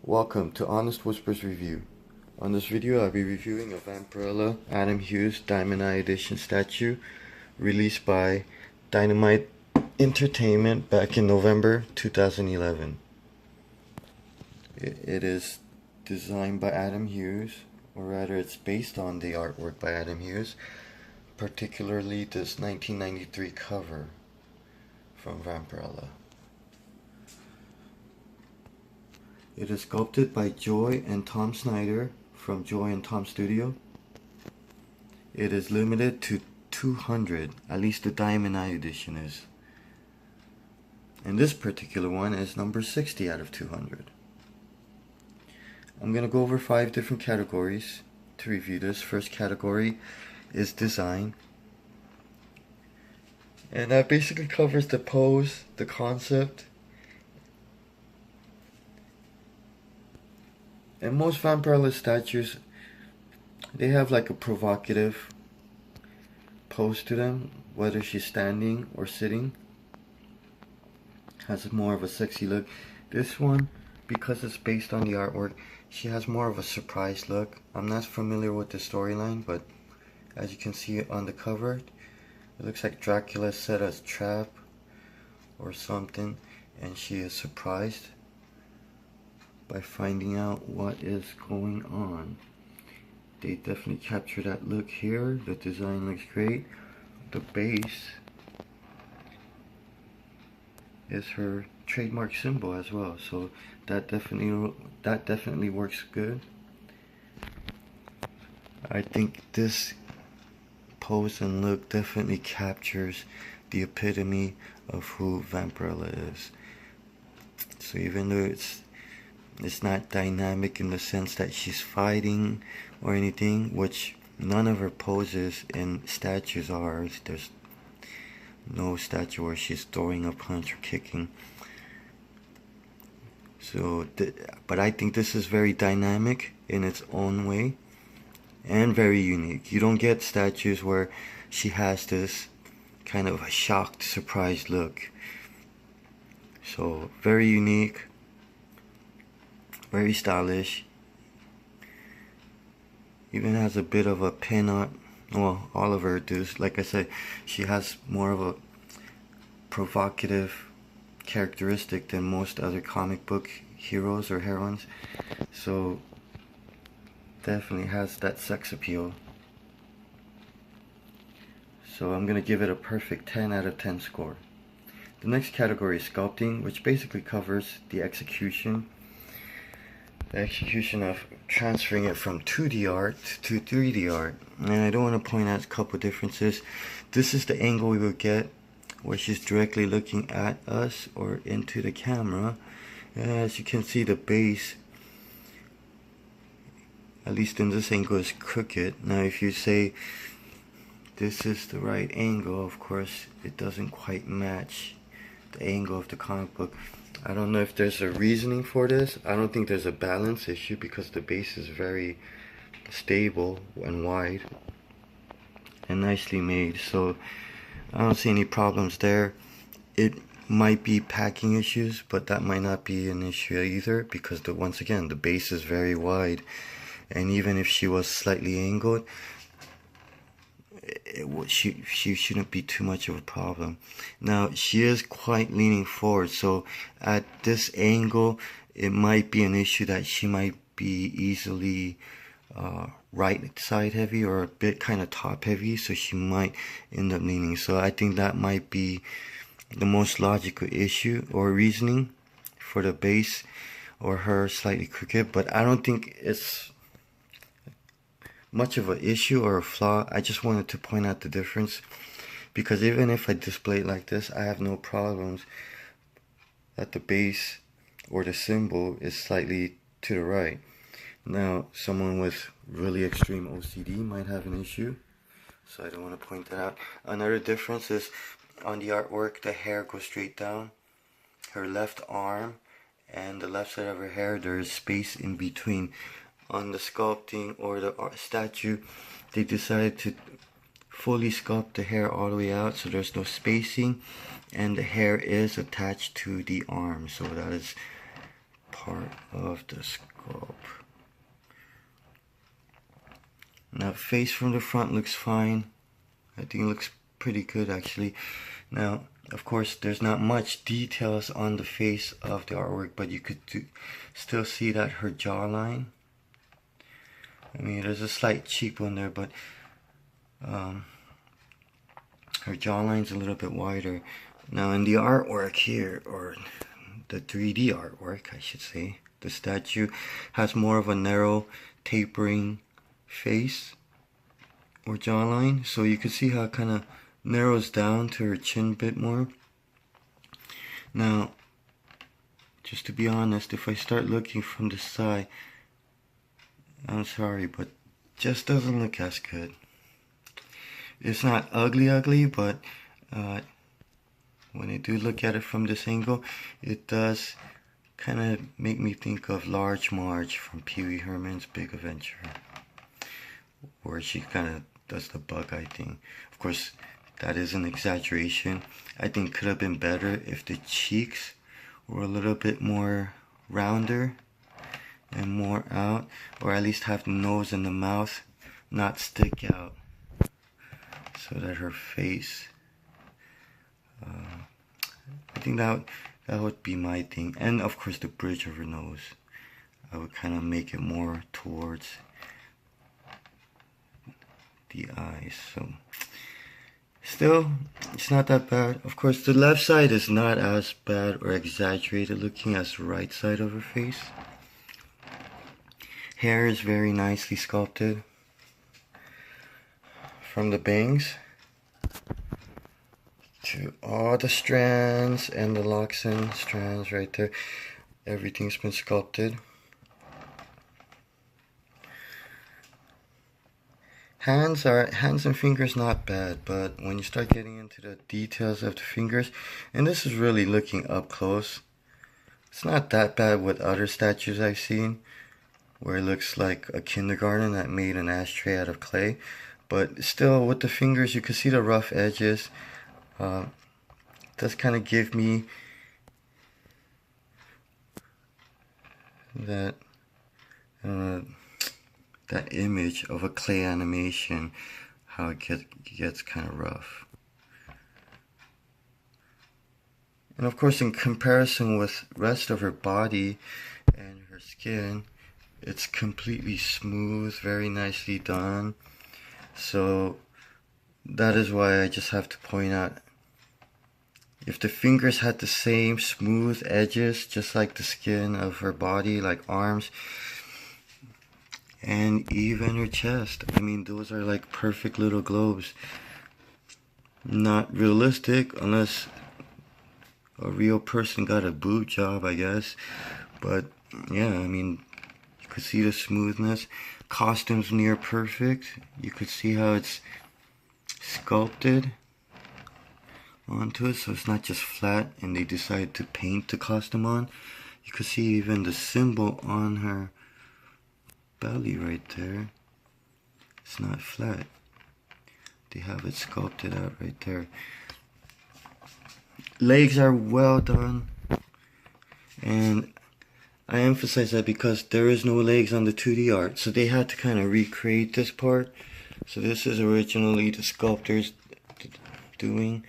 Welcome to Honest Whispers Review. On this video I'll be reviewing a Vampirella Adam Hughes Diamond Eye Edition statue released by Dynamite Entertainment back in November 2011. It is designed by Adam Hughes, or rather it's based on the artwork by Adam Hughes, particularly this 1993 cover from Vampirella. It is sculpted by Joy and Tom Snyder from Joy and Tom Studio. It is limited to 200, at least the Diamond Eye edition is. And this particular one is number 60 out of 200. I'm going to go over 5 different categories to review this. First category is design. And that basically covers the pose, the concept. And most Vampirella statues, they have like a provocative pose to them, whether she's standing or sitting. Has more of a sexy look. This one, because it's based on the artwork, she has more of a surprise look. I'm not familiar with the storyline, but as you can see on the cover, it looks like Dracula set a trap or something, and she is surprised by finding out what is going on. They definitely capture that look here. The design looks great. The base is her trademark symbol as well, so that definitely works good. I think this pose and look definitely captures the epitome of who Vampirella is. So even though it's not dynamic in the sense that she's fighting or anything, which none of her poses in statues are. There's no statue where she's throwing a punch or kicking. So, but I think this is very dynamic in its own way and very unique. You don't get statues where she has this kind of a shocked, surprised look. So, very unique. Very stylish. Even has a bit of a pin-up. Well, all of her does. Like I said, she has more of a provocative characteristic than most other comic book heroes or heroines. So, definitely has that sex appeal. So I'm going to give it a perfect 10 out of 10 score. The next category is sculpting, which basically covers the execution of transferring it from 2D art to 3D art. And I don't want to point out a couple differences. This is the angle we would get where she's directly looking at us or into the camera. As you can see, the base, at least in this angle, is crooked. Now if you say this is the right angle, of course it doesn't quite match the angle of the comic book. I don't know if there's a reasoning for this. I don't think there's a balance issue because the base is very stable and wide and nicely made, so I don't see any problems there. It might be packing issues, but that might not be an issue either, because once again the base is very wide, and even if she was slightly angled, she shouldn't be too much of a problem. Now she is quite leaning forward, so at this angle it might be an issue that she might be easily right side heavy or a bit kind of top heavy, so she might end up leaning. So I think that might be the most logical issue or reasoning for the base or her slightly crooked, but I don't think it's much of an issue or a flaw. I just wanted to point out the difference, because even if I display it like this, I have no problems that the base or the symbol is slightly to the right. Now someone with really extreme OCD might have an issue, so I don't want to point that out. Another difference is on the artwork, the hair goes straight down her left arm, and the left side of her hair there is space in between. On the sculpting or the statue, they decided to fully sculpt the hair all the way out, so there's no spacing, and the hair is attached to the arm, so that is part of the sculpt. Now, face from the front looks fine. I think it looks pretty good actually. Now, of course, there's not much details on the face of the artwork, but you could still see that her jawline. I mean, there's a slight cheekbone there, but her jawline's a little bit wider. Now, in the artwork here, or the 3D artwork, I should say, the statue has more of a narrow, tapering face or jawline, so you can see how it kind of narrows down to her chin a bit more. Now, just to be honest, if I start looking from the side, I'm sorry, but just doesn't look as good. It's not ugly, but when I do look at it from this angle, it does kind of make me think of Large Marge from Pee Wee Herman's Big Adventure, where she kind of does the bug eye thing. Of course, that is an exaggeration. I think it could have been better if the cheeks were a little bit more rounder and more out, or at least have the nose and the mouth not stick out, so that her face, I think that would be my thing. And of course the bridge of her nose, I would kind of make it more towards the eyes. So still, it's not that bad. Of course, the left side is not as bad or exaggerated looking as the right side of her face. Hair is very nicely sculpted. From the bangs to all the strands and the locks and strands right there, everything's been sculpted. Hands and fingers not bad, but when you start getting into the details of the fingers, and this is really looking up close, it's not that bad with other statues I've seen, where it looks like a kindergarten that made an ashtray out of clay. But still, with the fingers, you can see the rough edges. Does kind of give me that, that image of a clay animation, how it gets kind of rough. And of course, in comparison with the rest of her body and her skin, it's completely smooth, very nicely done. So that is why I just have to point out, if the fingers had the same smooth edges, just like the skin of her body, like arms, and even her chest, I mean, those are like perfect little globes. Not realistic unless a real person got a boob job, I guess. But yeah, I mean, you could see the smoothness. Costume's near perfect. You could see how it's sculpted onto it, so it's not just flat and they decided to paint the costume on. You could see even the symbol on her belly right there. It's not flat. They have it sculpted out right there. Legs are well done, and I emphasize that because there is no legs on the 2D art, so they had to kind of recreate this part. So this is originally the sculptors doing.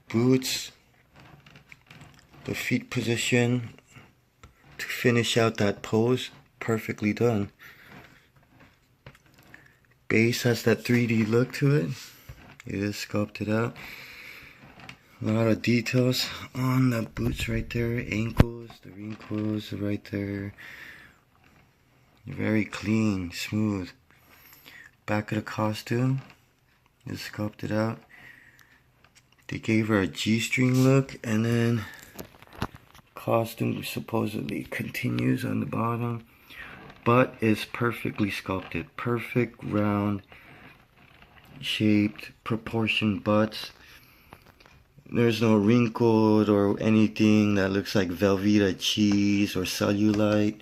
Boots, the feet position to finish out that pose, perfectly done. Base has that 3D look to it. It is sculpted out. A lot of details on the boots right there, ankles, the wrinkles right there. Very clean, smooth. Back of the costume is sculpted out. They gave her a G-string look, and then costume supposedly continues on the bottom. Butt is perfectly sculpted. Perfect, round, shaped, proportioned butts. There's no wrinkled or anything that looks like Velveeta cheese or cellulite.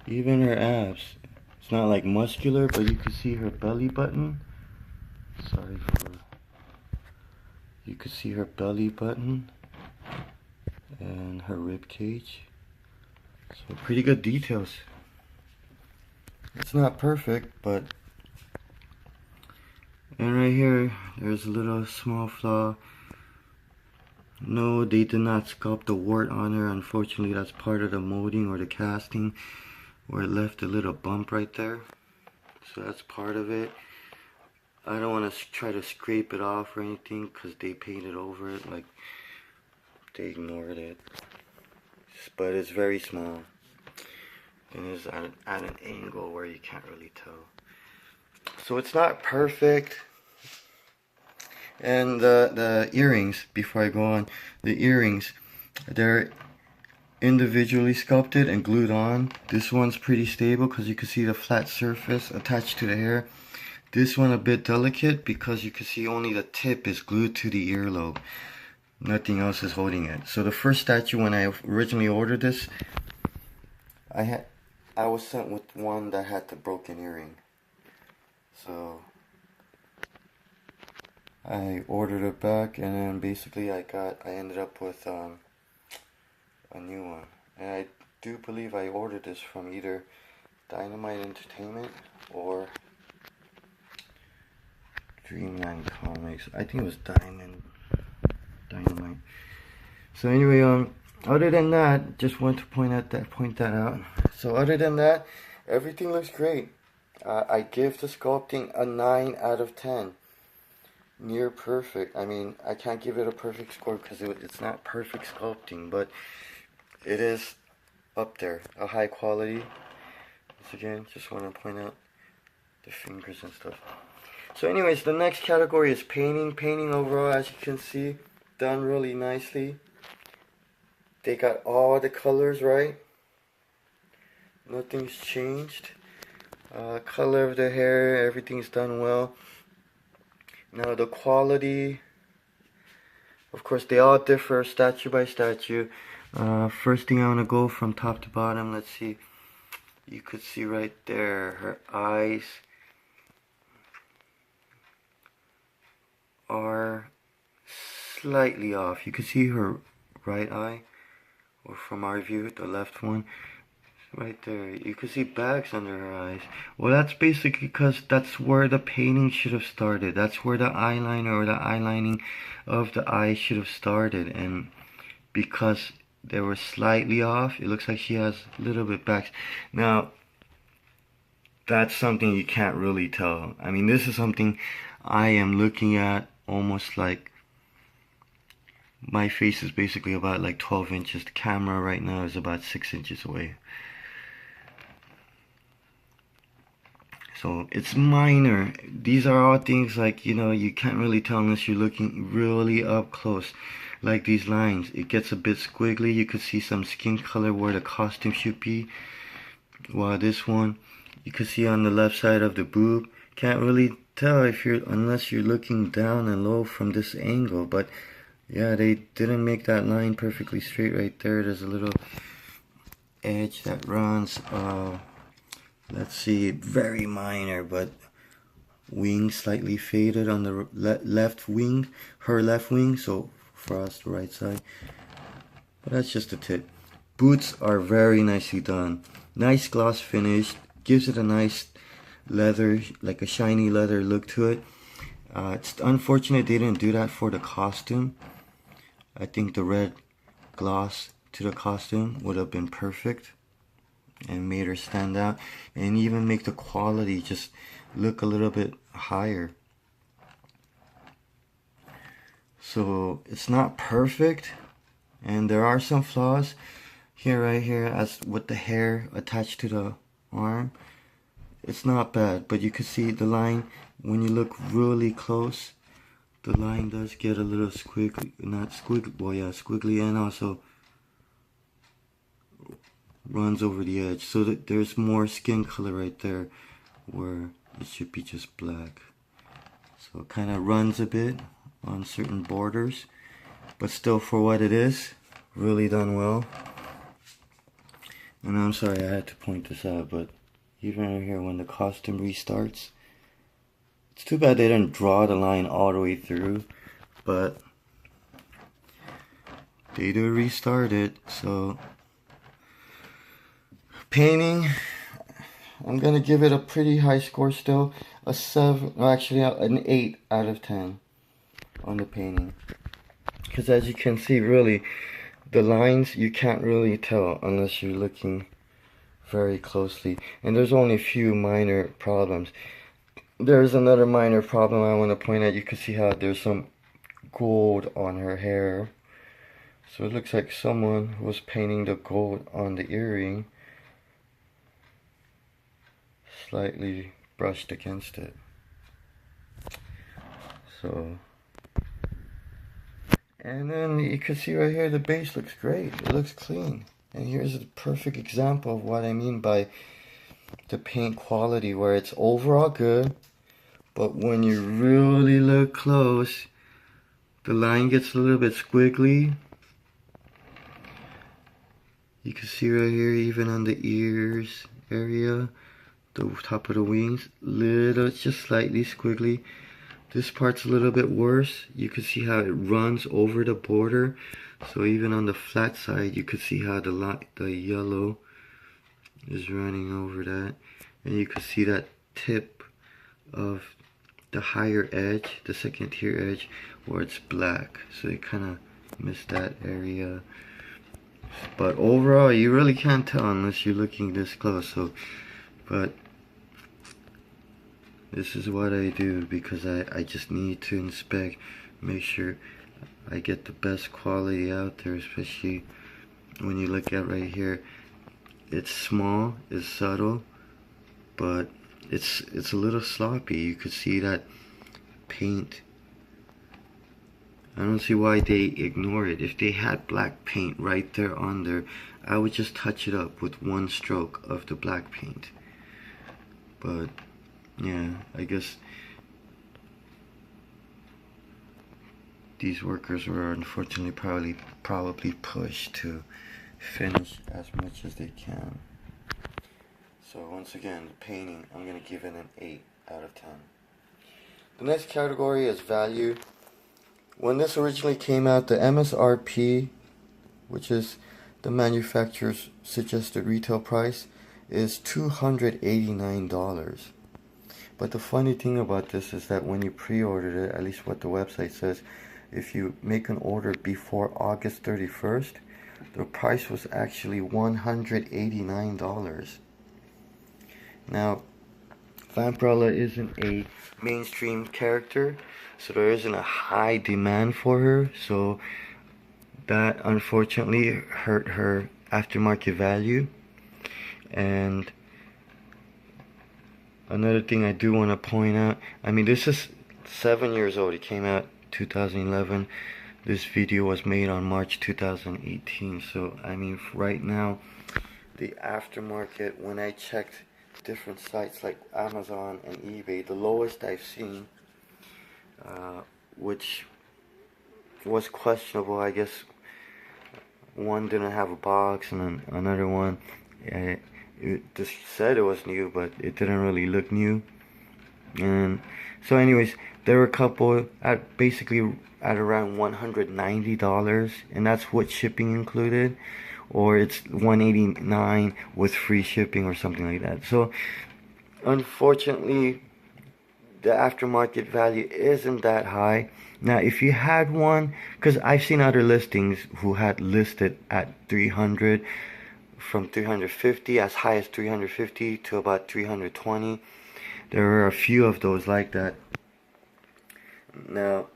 Even her abs. It's not like muscular, but you can see her belly button. Sorry for... You can see her belly button and her rib cage. So pretty good details. It's not perfect, but... And right here, there's a little small flaw. No, they did not sculpt the wart on her. Unfortunately, that's part of the molding or the casting, where it left a little bump right there. So that's part of it. I don't want to try to scrape it off or anything because they painted over it, like they ignored it. But it's very small. And it's at an angle where you can't really tell. So it's not perfect. And the earrings, before I go on, the earrings, they're individually sculpted and glued on. This one's pretty stable because you can see the flat surface attached to the hair. This one a bit delicate because you can see only the tip is glued to the earlobe. Nothing else is holding it. So the first statue, when I originally ordered this, I was sent with one that had the broken earring. So I ordered it back, and then basically I ended up with a new one. And I do believe I ordered this from either Dynamite Entertainment or Dreamland Comics. I think it was Dynamite. So anyway, other than that, just want to point that out. So other than that, everything looks great. I give the sculpting a 9 out of 10. Near perfect. I mean, I can't give it a perfect score because it's not perfect sculpting, but it is up there, a high quality. Once again, just want to point out the fingers and stuff. So anyways, the next category is painting. Painting overall, as you can see, done really nicely. They got all the colors right. Nothing's changed. Color of the hair, everything's done well. Now the quality, of course they all differ statue by statue. First thing I want to go from top to bottom, let's see. You could see right there, her eyes are slightly off. You can see her right eye, or from our view, the left one, right there. You can see bags under her eyes. Well, that's basically because that's where the painting should have started. That's where the eyeliner or the eyelining of the eye should have started. And because they were slightly off, it looks like she has a little bit bags. Now, that's something you can't really tell. I mean, this is something I am looking at almost like my face is basically about like 12 inches. The camera right now is about 6 inches away. So it's minor. These are all things like, you know, you can't really tell unless you're looking really up close. Like these lines, it gets a bit squiggly. You could see some skin color where the costume should be. While this one, you can see on the left side of the boob. Can't really tell if unless you're looking down and low from this angle. But yeah, they didn't make that line perfectly straight right there. There's a little edge that runs. Let's see, very minor, but wing slightly faded on the left wing, her left wing. So for us, the right side. But that's just a tip. Boots are very nicely done. Nice gloss finish. Gives it a nice leather, like a shiny leather look to it. It's unfortunate they didn't do that for the costume. I think the red gloss to the costume would have been perfect and made her stand out, and even make the quality just look a little bit higher. So it's not perfect, and there are some flaws here, right here, as with the hair attached to the arm. It's not bad, but you can see the line when you look really close. The line does get a little squiggly, not squiggly, well yeah, squiggly, and also runs over the edge, so that there's more skin color right there where it should be just black. So it kind of runs a bit on certain borders, but still, for what it is, really done well. And I'm sorry I had to point this out, but even right here when the costume restarts, it's too bad they didn't draw the line all the way through, but they do restart it. So painting, I'm gonna give it a pretty high score still, a 7, or actually an 8 out of 10 on the painting. Because as you can see, really, the lines you can't really tell unless you're looking very closely. And there's only a few minor problems. There's another minor problem I want to point out. You can see how there's some gold on her hair. So it looks like someone was painting the gold on the earring, slightly brushed against it. So, and then you can see right here the base looks great. It looks clean. And here's a perfect example of what I mean by the paint quality, where it's overall good, but when you really look close, the line gets a little bit squiggly. You can see right here, even on the ears area, the top of the wings, little, it's just slightly squiggly. This part's a little bit worse. You can see how it runs over the border. So even on the flat side, you can see how the yellow is running over that. And you can see that tip of the higher edge, the second tier edge, where it's black. So you kind of missed that area. But overall, you really can't tell unless you're looking this close. So, but this is what I do because I just need to inspect, make sure I get the best quality out there, especially when you look at right here. It's small, it's subtle, but it's a little sloppy. You could see that paint. I don't see why they ignore it. If they had black paint right there on there, I would just touch it up with one stroke of the black paint. But yeah, I guess these workers were unfortunately probably pushed to finish as much as they can. So once again, the painting, I'm going to give it an 8 out of 10. The next category is value. When this originally came out, the MSRP, which is the manufacturer's suggested retail price, is $289. But the funny thing about this is that when you pre-ordered it, at least what the website says, if you make an order before August 31st, the price was actually $189. Now, Vampirella isn't a mainstream character, so there isn't a high demand for her, so that unfortunately hurt her aftermarket value. And another thing I do want to point out, I mean, this is 7 years old. It came out 2011. This video was made on March 2018. So I mean, right now the aftermarket, when I checked different sites like Amazon and eBay, the lowest I've seen, which was questionable, I guess one didn't have a box and then another one it just said it was new, but it didn't really look new. And so anyways, there were a couple at basically at around $190, and that's what shipping included, or it's $189 with free shipping or something like that. So unfortunately, the aftermarket value isn't that high. Now if you had one, because I've seen other listings who had listed at 300, from 350, as high as 350 to about 320. There were a few of those like that. Now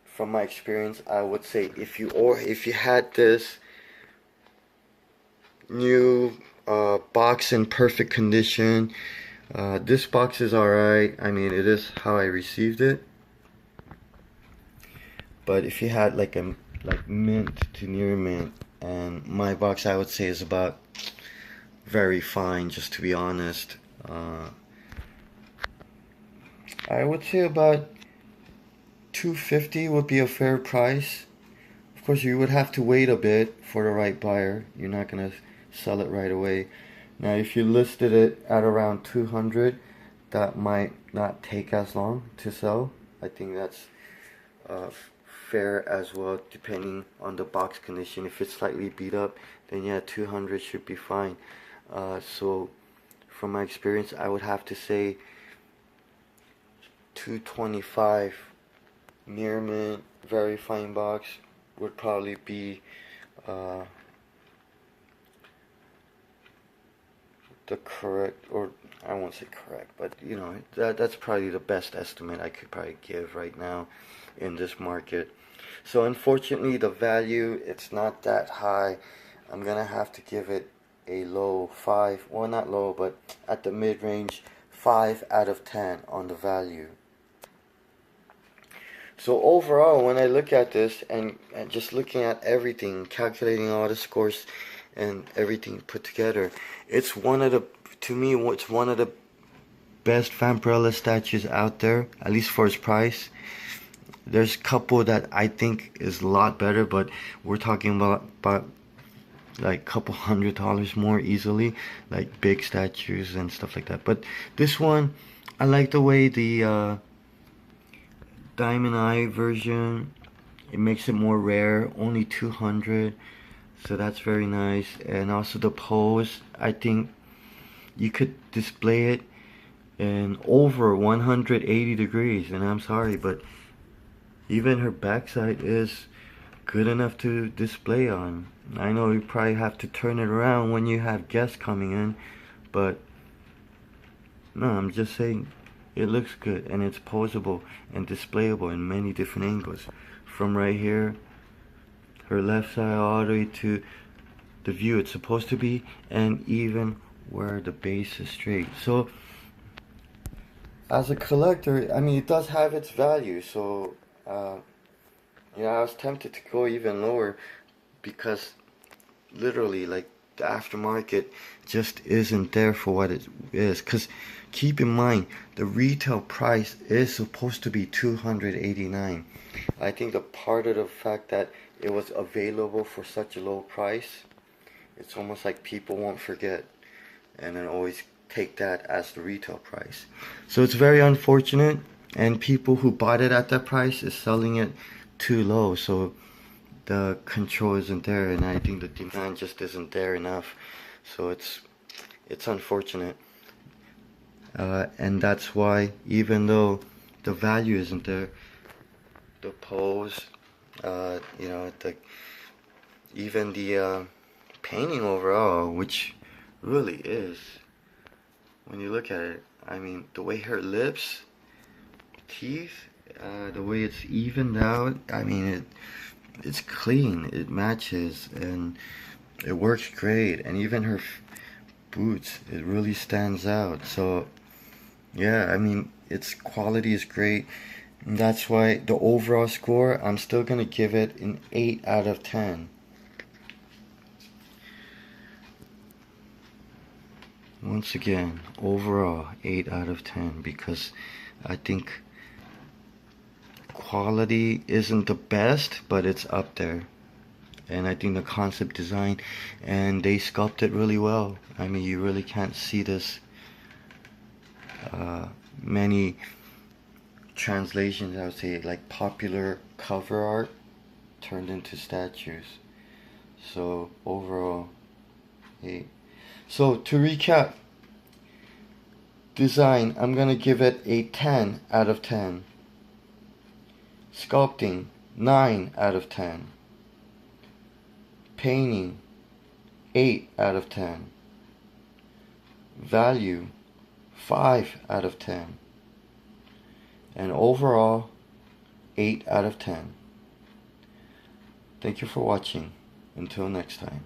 from my experience, I would say if you had this new box in perfect condition, this box is alright. I mean, it is how I received it. But if you had like mint to near mint, and my box, I would say, is about very fine, just to be honest. I would say about $250 would be a fair price. Of course, you would have to wait a bit for the right buyer. You're not gonna sell it right away. Now if you listed it at around 200, that might not take as long to sell. I think that's fair as well, depending on the box condition. If it's slightly beat up, then yeah, 200 should be fine. So from my experience, I would have to say 225 near mint, very fine box would probably be the correct, or I won't say correct, but you know, that's probably the best estimate I could probably give right now in this market. So unfortunately, the value, it's not that high. I'm gonna have to give it a low 5, well, not low, but at the mid-range, 5 out of 10 on the value. So overall, when I look at this and just looking at everything, calculating all the scores and everything put together, it's one of the, to me, it's one of the best Vampirella statues out there, at least for its price. There's a couple that I think is a lot better, but we're talking about like a couple $100 more easily, like big statues and stuff like that. But this one, I like the way the Diamond Eye version, it makes it more rare, only 200, so that's very nice. And also the pose, I think you could display it in over 180 degrees, and I'm sorry, but even her backside is good enough to display on. I know you probably have to turn it around when you have guests coming in, but no, I'm just saying it looks good, and it's posable and displayable in many different angles. From right here, her left side, all the way to the view it's supposed to be, and even where the base is straight. So as a collector, I mean, it does have its value. So yeah, I was tempted to go even lower, because literally, like, the aftermarket just isn't there for what it is. Because keep in mind, the retail price is supposed to be $289. I think the part of the fact that it was available for such a low price, it's almost like people won't forget and then always take that as the retail price. So it's very unfortunate, and people who bought it at that price is selling it too low. So the control isn't there, and I think the demand just isn't there enough. So it's unfortunate, and that's why, even though the value isn't there, the pose, you know, even the painting overall, which really is, when you look at it, I mean, the way her lips, teeth, the way it's evened out, I mean, it's clean, it matches, and it works great. And even her boots, it really stands out. So yeah, I mean, its quality is great, and that's why the overall score, I'm still gonna give it an 8 out of 10. Once again, overall 8 out of 10, because I think quality isn't the best, but it's up there. And I think the concept design, and they sculpt it really well. I mean, you really can't see this many translations, I would say, like popular cover art turned into statues. So overall, 8. So to recap, design, I'm gonna give it a 10 out of 10. Sculpting, 9 out of 10. Painting, 8 out of 10. Value, 5 out of 10. And overall, 8 out of 10. Thank you for watching. Until next time.